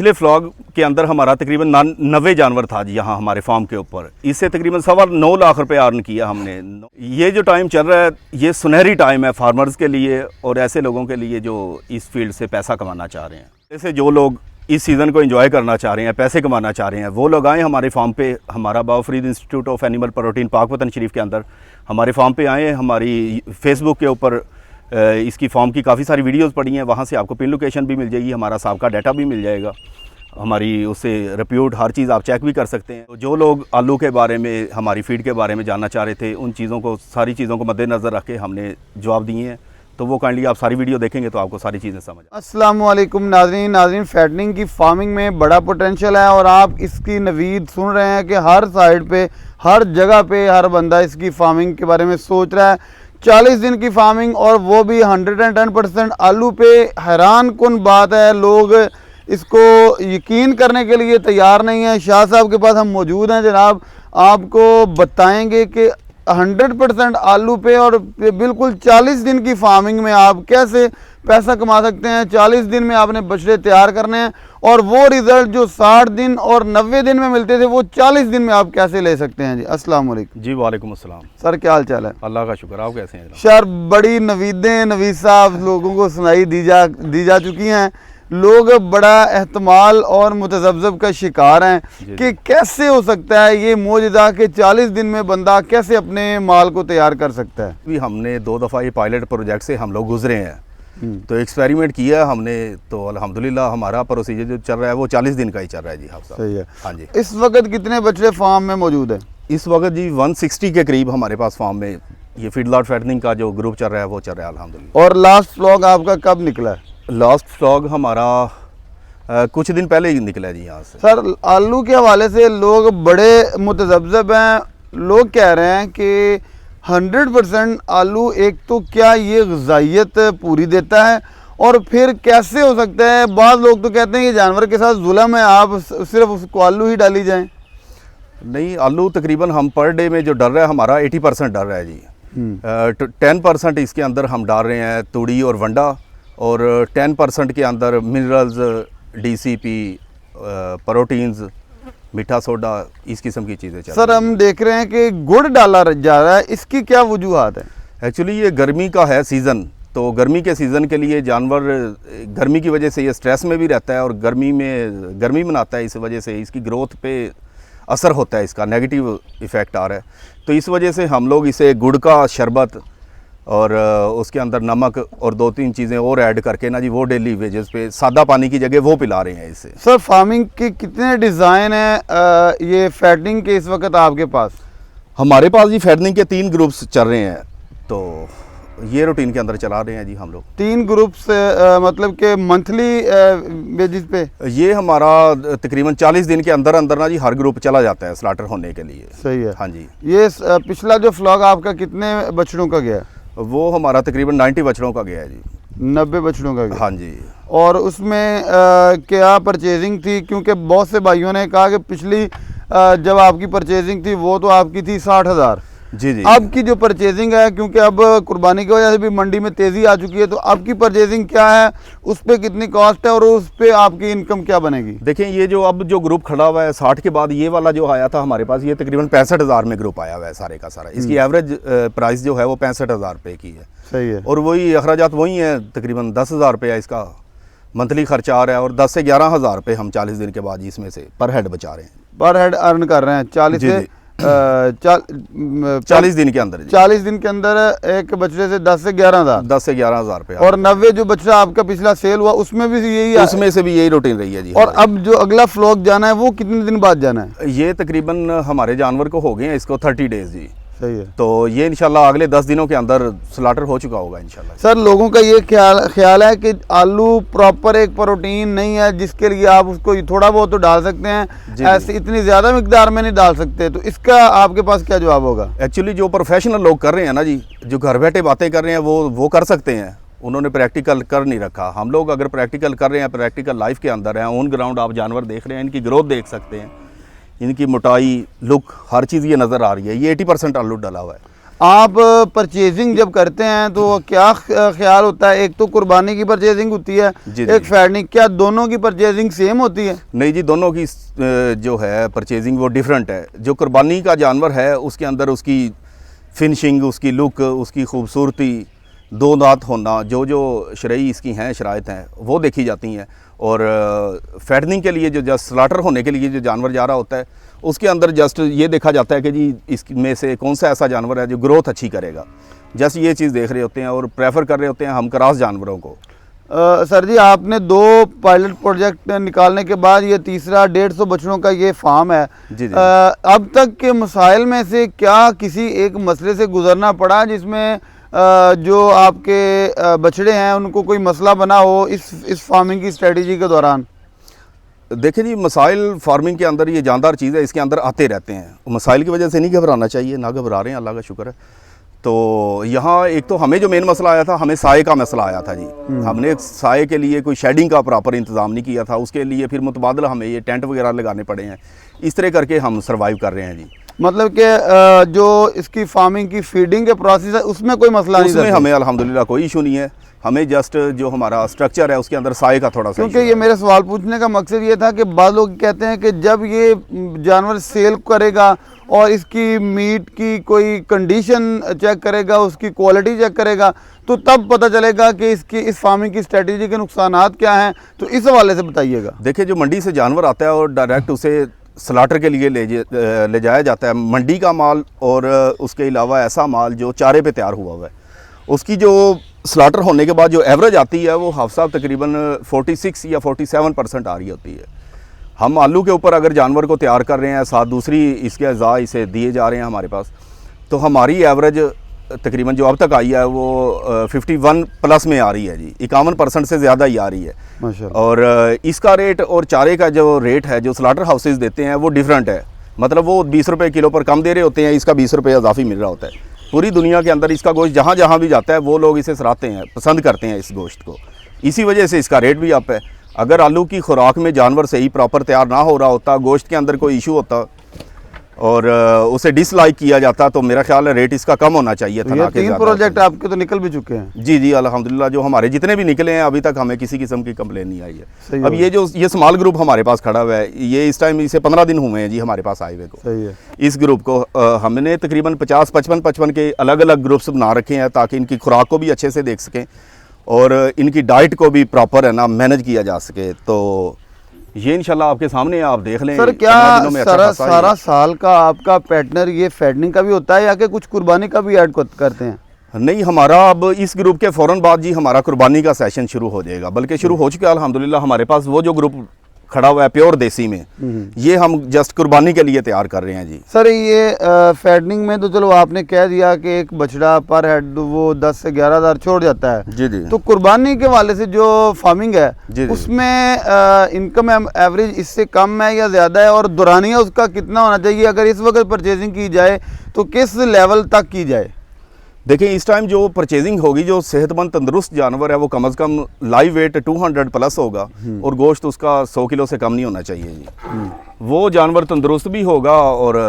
पिछले फ्लॉग के अंदर हमारा तकरीबन 90 जानवर था जी यहाँ हमारे फार्म के ऊपर। इससे तकरीबन 9.25 लाख रुपए अर्न किया हमने। ये जो टाइम चल रहा है ये सुनहरी टाइम है फार्मर्स के लिए और ऐसे लोगों के लिए जो इस फील्ड से पैसा कमाना चाह रहे हैं। जैसे जो लोग इस सीज़न को एंजॉय करना चाह रहे हैं, पैसे कमाना चाह रहे हैं, वो लोग आएँ हमारे फार्म पे। हमारा बाफरीद इंस्टीट्यूट ऑफ एनिमल प्रोटीन पाकवतन शरीफ के अंदर हमारे फार्म पे आएँ। हमारी फेसबुक के ऊपर इसकी फार्म की काफ़ी सारी वीडियोस पड़ी हैं, वहाँ से आपको पिन लोकेशन भी मिल जाएगी, हमारा साबका डाटा भी मिल जाएगा, हमारी उससे रिप्यूट हर चीज़ आप चेक भी कर सकते हैं। जो लोग आलू के बारे में, हमारी फीड के बारे में जानना चाह रहे थे, उन चीज़ों को, सारी चीज़ों को मद्देनज़र रख के हमने जवाब दिए हैं। तो वो काइंडली आप सारी वीडियो देखेंगे तो आपको सारी चीज़ें समझ। अस्सलाम वालेकुम नाज़रीन, फैटनिंग की फार्मिंग में बड़ा पोटेंशियल है और आप इसकी नवीद सुन रहे हैं कि हर साइड पे, हर जगह पे हर बंदा इसकी फार्मिंग के बारे में सोच रहा है। 40 दिन की फार्मिंग और वो भी 110% आलू पे। हैरान कुन बात है, लोग इसको यकीन करने के लिए तैयार नहीं है। शाह साहब के पास हम मौजूद हैं जनाब, आपको बताएंगे कि 100% आलू पे और बिल्कुल 40 दिन की फार्मिंग में आप कैसे पैसा कमा सकते हैं। 40 दिन में आपने बछड़े तैयार करने हैं और वो रिज़ल्ट जो 60 दिन और 90 दिन में मिलते थे वो 40 दिन में आप कैसे ले सकते हैं। जी अस्सलाम वालेकुम। जी वालेकुम अस्सलाम सर, क्या हाल चाल है? अल्लाह का शुक्र, आप कैसे हैं? सर, बड़ी नवीद साहब लोगों को सुनाई दी जा चुकी हैं। लोग बड़ा एहतमाल और मुतज़ब्ज़ब का शिकार हैं कि कैसे हो सकता है ये मोजज़ा कि 40 दिन में बंदा कैसे अपने माल को तैयार कर सकता है। भी हमने 2 दफ़ा ये पायलट प्रोजेक्ट से हम लोग गुजरे हैं, तो एक्सपेरिमेंट किया हमने, तो अल्हम्दुलिल्लाह हमारा प्रोसीजर जो चल रहा है वो 40 दिन का ही चल रहा है जी। हाँ सही है। हाँ जी। इस वक्त कितने बछड़े फार्म में मौजूद है? इस वक्त जी 160 के करीब हमारे पास फार्म में ये फीडलॉट फैटनिंग का जो ग्रुप चल रहा है वो चल रहा है अल्हम्दुलिल्लाह। और लास्ट व्लॉग आपका कब निकला है? लास्ट व्लॉग हमारा कुछ दिन पहले ही निकला है जी यहाँ से। सर, आलू के हवाले से लोग बड़े मुतज़ब्ज़ब हैं। लोग कह रहे हैं कि 100% आलू, एक तो क्या ये ग़िज़ाइयत पूरी देता है और फिर कैसे हो सकता है। बाद लोग तो कहते हैं कि जानवर के साथ जुल्म है, आप सिर्फ उसको आलू ही डाली जाएं। नहीं, आलू तकरीबन हम पर डे में जो डर रहा है हमारा 80% डर रहा है जी। 10% इसके अंदर हम डाल रहे हैं तूड़ी और वंडा, और 10% के अंदर मिनरल्स, DCP, प्रोटीन्स, मीठा सोडा, इस किस्म की चीज़ें चल रही हैं। सर, हम देख रहे हैं कि गुड़ डाला जा रहा है, इसकी क्या वजूहात है? एक्चुअली ये गर्मी का है सीज़न, तो गर्मी के सीज़न के लिए जानवर गर्मी की वजह से ये स्ट्रेस में भी रहता है और गर्मी मनाता है। इस वजह से इसकी ग्रोथ पे असर होता है, इसका नेगेटिव इफ़ेक्ट आ रहा है। तो इस वजह से हम लोग इसे गुड़ का शरबत और उसके अंदर नमक और 2-3 चीज़ें और ऐड करके ना जी, वो डेली वेजेस पे सादा पानी की जगह वो पिला रहे हैं इससे। सर, फार्मिंग के कितने डिज़ाइन हैं ये फैटनिंग के इस वक्त आपके पास? हमारे पास जी फैटनिंग के 3 ग्रुप्स चल रहे हैं, तो ये रूटीन के अंदर चला रहे हैं जी हम लोग। 3 ग्रुप्स मतलब कि मंथली बेसिस पे? ये हमारा तकरीबन 40 दिन के अंदर अंदर ना जी हर ग्रुप चला जाता है स्लाटर होने के लिए। सही है। हाँ जी। ये पिछला जो फ्लॉग आपका कितने बछड़ों का गया? वो हमारा तकरीबन 90 बछड़ों का गया है जी। 90 बछड़ों का गया? हाँ जी। और उसमें क्या परचेजिंग थी? क्योंकि बहुत से भाइयों ने कहा कि पिछली जब आपकी परचेजिंग थी वो तो आपकी थी 60,000। जी जी। अब की जो परचेजिंग है, क्योंकि अब कुर्बानी की वजह से भी मंडी में तेज़ी आ चुकी है, तो अब की परचेजिंग क्या है, उस पर कितनी कॉस्ट है और उस पर आपकी इनकम क्या बनेगी? देखें, ये जो अब जो ग्रुप खड़ा हुआ है 60 के बाद, ये वाला जो आया था हमारे पास, ये तकरीबन 65,000 में ग्रुप आया हुआ है सारे का सारा। इसकी एवरेज प्राइस जो है वो 65,000 रुपये की है। सही है। और वही अखराजात वही हैं, तकरीबन 10,000 रुपया इसका मंथली खर्चा आ रहा है और 10 से 11,000 रुपये हम 40 दिन के बाद इसमें से पर हेड बचा रहे हैं। पर हेड अर्न कर रहे हैं 40 से 40 दिन के अंदर। 40 दिन के अंदर एक बछड़े से 10 से 11,000। 10 से 11,000 रुपये। और 90 जो बछड़ा आपका पिछला सेल हुआ उसमें भी यही है? उसमें से भी यही रूटीन रही है जी। और अब जो अगला फ्लॉग जाना है वो कितने दिन बाद जाना है? ये तकरीबन हमारे जानवर को हो गए हैं इसको 30 डेज जी। सही है। तो ये इंशाल्लाह अगले 10 दिनों के अंदर स्लाटर हो चुका होगा इंशाल्लाह। सर, लोगों का ये ख्याल है कि आलू प्रॉपर एक प्रोटीन नहीं है जिसके लिए आप उसको थोड़ा बहुत तो डाल सकते हैं, ऐसे इतनी ज़्यादा मिकदार में नहीं डाल सकते, तो इसका आपके पास क्या जवाब होगा? एक्चुअली जो प्रोफेशनल लोग कर रहे हैं ना जी, जो घर बैठे बातें कर रहे हैं वो कर सकते हैं, उन्होंने प्रैक्टिकल कर नहीं रखा। हम लोग अगर प्रैक्टिकल कर रहे हैं, प्रैक्टिकल लाइफ के अंदर हैं, ऑन ग्राउंड आप जानवर देख रहे हैं, इनकी ग्रोथ देख सकते हैं, इनकी मोटाई, लुक, हर चीज़ ये नज़र आ रही है। ये 80% आलू डाला हुआ है। आप परचेजिंग जब करते हैं तो क्या ख्याल होता है? एक तो कुर्बानी की परचेजिंग होती है, जी, एक फैटनिंग, क्या दोनों की परचेजिंग सेम होती है? नहीं जी, दोनों की जो है परचेजिंग वो डिफरेंट है। जो कुर्बानी का जानवर है उसके अंदर उसकी फिनिशिंग, उसकी लुक, उसकी खूबसूरती, दो दांत होना, जो जो शरई इसकी हैं, शराइत हैं, वो देखी जाती हैं। और फैटनिंग के लिए जो जस्ट स्लाटर होने के लिए जो जानवर जा रहा होता है उसके अंदर जस्ट ये देखा जाता है कि जी इसमें से कौन सा ऐसा जानवर है जो ग्रोथ अच्छी करेगा। जस्ट ये चीज़ देख रहे होते हैं और प्रेफर कर रहे होते हैं हम क्रॉस जानवरों को। सर जी, आपने 2 पायलट प्रोजेक्ट निकालने के बाद ये तीसरा 150 बछड़ों का ये फार्म है। जी जी। अब तक के मसाइल में से क्या किसी एक मसले से गुजरना पड़ा जिसमें जो आपके बछड़े हैं उनको कोई मसला बना हो इस फार्मिंग की स्ट्रेटजी के दौरान? देखिए जी, मसाइल फार्मिंग के अंदर ये जानदार चीज़ है, इसके अंदर आते रहते हैं। मसाइल की वजह से नहीं घबराना चाहिए, ना घबरा रहे हैं, अल्लाह का शुक्र है। तो यहाँ एक तो हमें जो मेन मसला आया था, हमें साए का मसला आया था जी। हमने साए के लिए कोई शेडिंग का प्रॉपर इंतज़ाम नहीं किया था, उसके लिए फिर मुतबादल हमें ये टेंट वगैरह लगाने पड़े हैं। इस तरह करके हम सर्वाइव कर रहे हैं जी। मतलब कि जो इसकी फार्मिंग की फीडिंग के प्रोसेस है उसमें कोई मसला नहीं? उसमें हमें अल्हम्दुलिल्लाह कोई इशू नहीं है। हमें जस्ट जो हमारा स्ट्रक्चर है उसके अंदर साए का थोड़ा सा, क्योंकि ये मेरे सवाल पूछने का मकसद ये था कि बाद लोग कहते हैं कि जब ये जानवर सेल करेगा और इसकी मीट की कोई कंडीशन चेक करेगा, उसकी क्वालिटी चेक करेगा, तो तब पता चलेगा कि इसकी इस फार्मिंग की स्ट्रेटजी के नुकसानात क्या हैं। तो इस हवाले से बताइएगा। देखिए, जो मंडी से जानवर आता है और डायरेक्ट उसे स्लाटर के लिए ले जाया जाता है, मंडी का माल और उसके अलावा ऐसा माल जो चारे पे तैयार हुआ है, उसकी जो स्लाटर होने के बाद जो एवरेज आती है वो हाफ साहब तकरीबन 46 या 47% आ रही होती है। हम आलू के ऊपर अगर जानवर को तैयार कर रहे हैं, साथ दूसरी इसके अज़ा इसे दिए जा रहे हैं हमारे पास, तो हमारी एवरेज तकरीबन जो अब तक आई है वो 51 प्लस में आ रही है जी। 51% से ज़्यादा ही आ रही है माशाअल्लाह। और इसका रेट और चारे का जो रेट है जो स्लाटर हाउसेज देते हैं वो डिफरेंट है। मतलब वो 20 रुपये किलो पर कम दे रहे होते हैं, इसका 20 रुपये इजाफी मिल रहा होता है। पूरी दुनिया के अंदर इसका गोश्त जहाँ जहाँ भी जाता है वो लोग इसे सराहते हैं, पसंद करते हैं इस गोश्त को। इसी वजह से इसका रेट भी अप है। अगर आलू की खुराक में जानवर सही प्रॉपर तैयार ना हो रहा होता, गोश्त के अंदर कोई इशू होता और उसे डिसलाइक किया जाता, तो मेरा ख्याल है रेट इसका कम होना चाहिए था। ये 3 प्रोजेक्ट आपके तो निकल भी चुके हैं? जी जी, अल्हम्दुलिल्लाह जो हमारे जितने भी निकले हैं अभी तक हमें किसी किस्म की कंप्लेन नहीं आई सही है। अब ये स्मॉल ग्रुप हमारे पास खड़ा हुआ है, ये इस टाइम इसे 15 दिन हुए हैं जी हमारे पास आए हुए को। सही है। इस ग्रुप को हमने तकरीबन 50-55 के अलग अलग ग्रुप्स बना रखे हैं ताकि इनकी खुराक को भी अच्छे से देख सकें और इनकी डाइट को भी प्रॉपर है ना मैनेज किया जा सके। तो ये इंशाल्लाह आपके सामने आप देख लें। सर, क्या सारा साल का आपका पैटर्नर ये फैटनिंग का भी होता है या कि कुछ कुर्बानी का भी ऐड करते हैं? नहीं, हमारा अब इस ग्रुप के फ़ौरन बाद जी हमारा कुर्बानी का सेशन शुरू हो जाएगा, बल्कि शुरू हो चुका है अल्हम्दुलिल्लाह। हमारे पास वो जो ग्रुप खड़ा हुआ है प्योर देसी में, ये हम जस्ट कुर्बानी के लिए तैयार कर रहे हैं जी। सर, ये फैटनिंग में तो चलो आपने कह दिया कि एक बछड़ा पर हेड वो 10 से 11 हज़ार छोड़ जाता है। जी जी। तो कुर्बानी के वाले से जो फार्मिंग है जी जी। उसमें इनकम एवरेज इससे कम है या ज़्यादा है, और दुरानिया उसका कितना होना चाहिए? अगर इस वक्त परचेजिंग की जाए तो किस लेवल तक की जाए? देखिए, इस टाइम जो परचेजिंग होगी, जो सेहतमंद तंदुरुस्त जानवर है वो कम से कम लाइव वेट 200 प्लस होगा और गोश्त उसका 100 किलो से कम नहीं होना चाहिए जी। वो जानवर तंदुरुस्त भी होगा और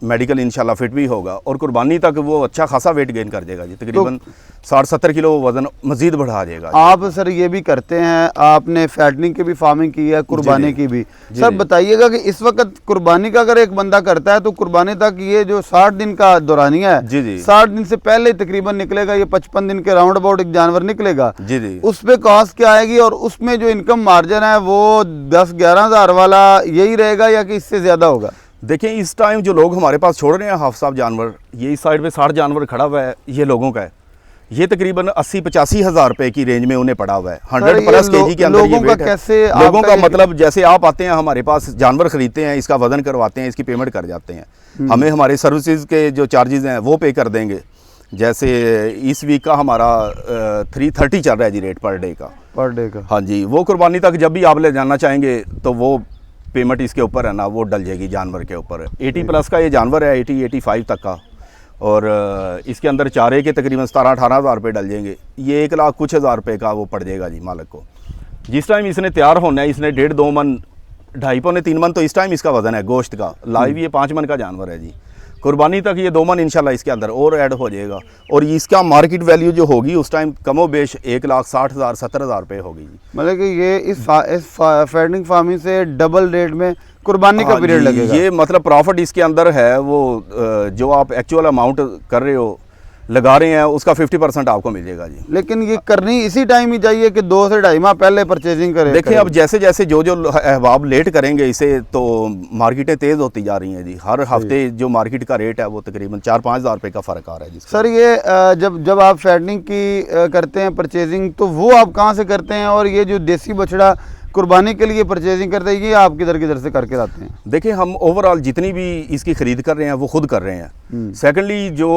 मेडिकल इंशाल्लाह फिट भी होगा और कुर्बानी तक वो अच्छा खासा वेट गेन कर देगा जी। तकरीबन 60-70 किलो वजन मजीद बढ़ा देगा। आप सर ये भी करते हैं, आपने फैटनिंग की भी फार्मिंग की है, कुर्बानी की भी। सर बताइएगा कि इस वक्त कुर्बानी का अगर एक बंदा करता है तो कुर्बानी तक ये जो 60 दिन का दौरानिया है, जी जी, 60 दिन से पहले तकरीबन निकलेगा, ये 55 दिन के राउंड अबाउट एक जानवर निकलेगा जी जी, उस पर कॉस्ट क्या आएगी और उसमें जो इनकम मार्जिन है वो 10-11 हज़ार वाला यही रहेगा या कि इससे ज़्यादा होगा? देखिए, इस टाइम जो लोग हमारे पास छोड़ रहे हैं हाफ साहब जानवर, ये इस साइड पे 60 जानवर खड़ा हुआ है, ये लोगों का है। ये तकरीबन 80-85 हज़ार रुपए की रेंज में उन्हें पड़ा हुआ है। 100 प्लस केजी के अंदर ये वेट है। लोगों का मतलब जैसे आप आते हैं हमारे पास, जानवर खरीदते हैं, इसका वजन करवाते हैं, इसकी पेमेंट कर जाते हैं, हमें हमारे सर्विसेज के जो चार्जेस हैं वो पे कर देंगे। जैसे इस वीक का हमारा 330 चल रहा है जी रेट पर डे का। हाँ जी, वो कुर्बानी तक जब भी आप ले जाना चाहेंगे तो वो पेमेंट इसके ऊपर है ना वो डल जाएगी जानवर के ऊपर। 80 प्लस का ये जानवर है, 80-85 तक का, और इसके अंदर चारे के तकरीबन 17-18 हज़ार रुपये डल जाएंगे। ये 1 लाख कुछ हज़ार रुपये का वो पड़ जाएगा जी मालिक को। जिस टाइम इसने तैयार होना है, इसने 1.5-2 मन, 2.5-3 मन तो इस टाइम इसका वज़न है गोश्त का। लाइव ये 5 मन का जानवर है जी। कुर्बानी तक ये 2 मन इंशाल्लाह इसके अंदर और ऐड हो जाएगा और इसका मार्केट वैल्यू जो होगी उस टाइम कमो बेश 1,60,000 70,000 रुपये होगी जी। मतलब कि ये इस फैटनिंग फार्मिंग से डबल रेट में कुर्बानी का हाँ पीरियड जी, लगेगा। ये मतलब प्रॉफिट इसके अंदर है वो जो आप एक्चुअल अमाउंट कर रहे हो लगा रहे हैं उसका 50% आपको मिल जाएगा जी। लेकिन ये करनी इसी टाइम ही चाहिए कि 2 से 2.5 माह पहले परचेजिंग करें। देखिए अब जैसे जैसे जो अहबाब लेट करेंगे इसे तो मार्केटें तेज़ होती जा रही हैं जी। हर हफ्ते जो मार्केट का रेट है वो तकरीबन 4-5 हज़ार रुपये का फ़र्क आ रहा है जी। सर ये जब आप फैटनिंग की करते हैं परचेजिंग तो वो आप कहाँ से करते हैं, और ये जो देसी बछड़ा कुर्बानी के लिए परचेजिंग करते हैं ये आप किधर से करके लाते हैं? देखिए हम ओवरऑल जितनी भी इसकी ख़रीद कर रहे हैं वो खुद कर रहे हैं। सेकेंडली जो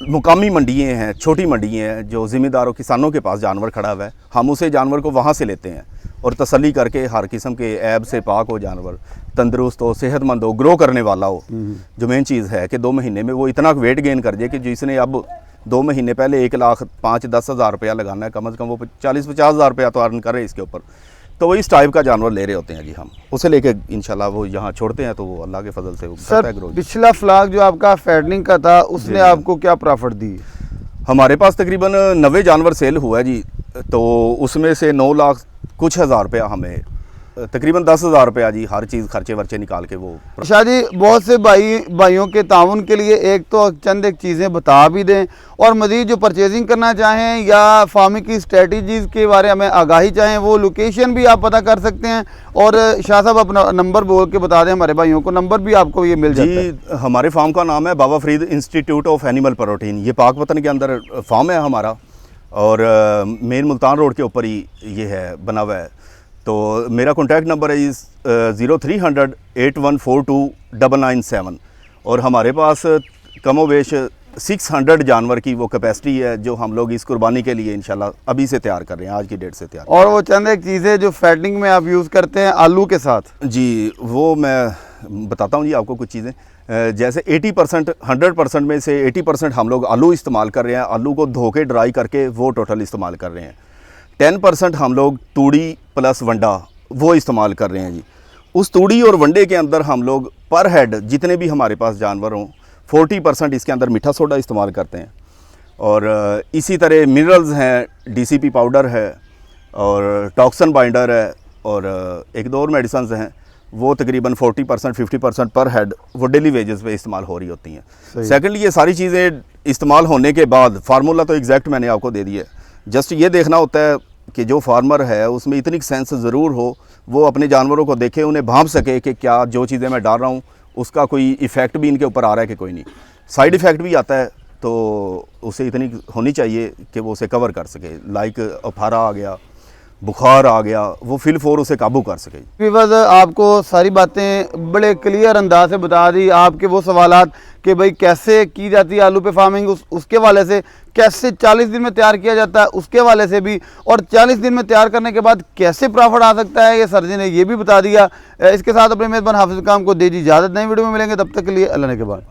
मुकामी मंडियाँ हैं, छोटी मंडियाँ हैं, जो ज़िम्मेदारों किसानों के पास जानवर खड़ा हुआ है, हम उसे जानवर को वहाँ से लेते हैं और तसल्ली करके हर किस्म के ऐब से पाक हो जानवर, तंदुरुस्त हो, सेहतमंद हो, ग्रो करने वाला हो। जो मेन चीज़ है कि 2 महीने में वो इतना वेट गेन कर जाए कि जिसने अब 2 महीने पहले 1,05,10 हज़ार रुपया लगाना है, कम से कम वो 40-50 हज़ार रुपया तो अर्न कर रहे हैं इसके ऊपर। तो वो इस टाइप का जानवर ले रहे होते हैं जी। हम उसे लेके इंशाल्लाह वो यहाँ छोड़ते हैं तो वो अल्लाह के फजल से वो करता है ग्रो। पिछला फ्लाग जो आपका फैटनिंग का था उसने आपको क्या प्रॉफिट दी? हमारे पास तकरीबन 90 जानवर सेल हुआ है जी। तो उसमें से 9 लाख कुछ हज़ार रुपया हमें तकरीबन 10,000 रुपया जी हर चीज़ खर्चे वर्चे निकाल के वो। शाह जी बहुत से भाइयों के ताउन के लिए एक चीज़ें बता भी दें, और मज़ीद जो परचेजिंग करना चाहें या फार्मिंग की स्ट्रेटजीज़ के बारे में आगाही चाहें वो लोकेशन भी आप पता कर सकते हैं। और शाह साहब अपना नंबर बोल के बता दें हमारे भाइयों को, नंबर भी आपको ये मिल जाता है जी। हमारे फार्म का नाम है Baba Farid institute of animal protein. ये पाकपतन के अंदर फार्म है हमारा और मेन मुल्तान रोड के ऊपर ही ये है बना हुआ है। तो मेरा कॉन्टैक्ट नंबर है 0300 8142 997 और हमारे पास कमोबेश 600 जानवर की वो कैपेसिटी है जो हम लोग इस कुर्बानी के लिए इंशाल्लाह अभी से तैयार कर रहे हैं, आज की डेट से तैयार। और वो चंद एक चीज़ें जो फैटनिंग में आप यूज़ करते हैं आलू के साथ जी, वो मैं बताता हूँ जी आपको कुछ चीज़ें। जैसे 80% 100% में से 80% हम लोग आलू इस्तेमाल कर रहे हैं। आलू को धो के ड्राई करके वो टोटल इस्तेमाल कर रहे हैं। 10% हम लोग तूड़ी प्लस वंडा वो इस्तेमाल कर रहे हैं जी। उस तूड़ी और वंडे के अंदर हम लोग पर हेड जितने भी हमारे पास जानवर हों 40% इसके अंदर मीठा सोडा इस्तेमाल करते हैं। और इसी तरह मिनरल्स हैं, DCP पाउडर है और टॉक्सन बाइंडर है और एक दो और मेडिसिन हैं वो तकरीबन 40% 50% पर हेड वो डेली वेजेस पे इस्तेमाल हो रही होती हैं। सेकेंडली ये सारी चीज़ें इस्तेमाल होने के बाद फार्मूला तो एग्जैक्ट मैंने आपको दे दिया है। जस्ट ये देखना होता है कि जो फार्मर है उसमें इतनी सेंस ज़रूर हो, वो अपने जानवरों को देखे, उन्हें भांप सके कि क्या जो चीज़ें मैं डाल रहा हूँ उसका कोई इफ़ेक्ट भी इनके ऊपर आ रहा है कि कोई नहीं। साइड इफ़ेक्ट भी आता है तो उसे इतनी होनी चाहिए कि वो उसे कवर कर सके। लाइक अफारा आ गया, बुखार आ गया, वो फिल फोर उसे काबू कर सके। विवाद आपको सारी बातें बड़े क्लियर अंदाज से बता दी। आपके वो सवालात कि भाई कैसे की जाती है आलू पे फार्मिंग उसके वाले से, कैसे 40 दिन में तैयार किया जाता है उसके वाले से भी, और 40 दिन में तैयार करने के बाद कैसे प्रॉफिट आ सकता है ये सर जी ने ये भी बता दिया। इसके साथ अपने मेज़बान हाफिज़ काम को दीजिए इजाज़त। नई वीडियो में मिलेंगे, तब तक के लिए अल्लाह ने के बाद।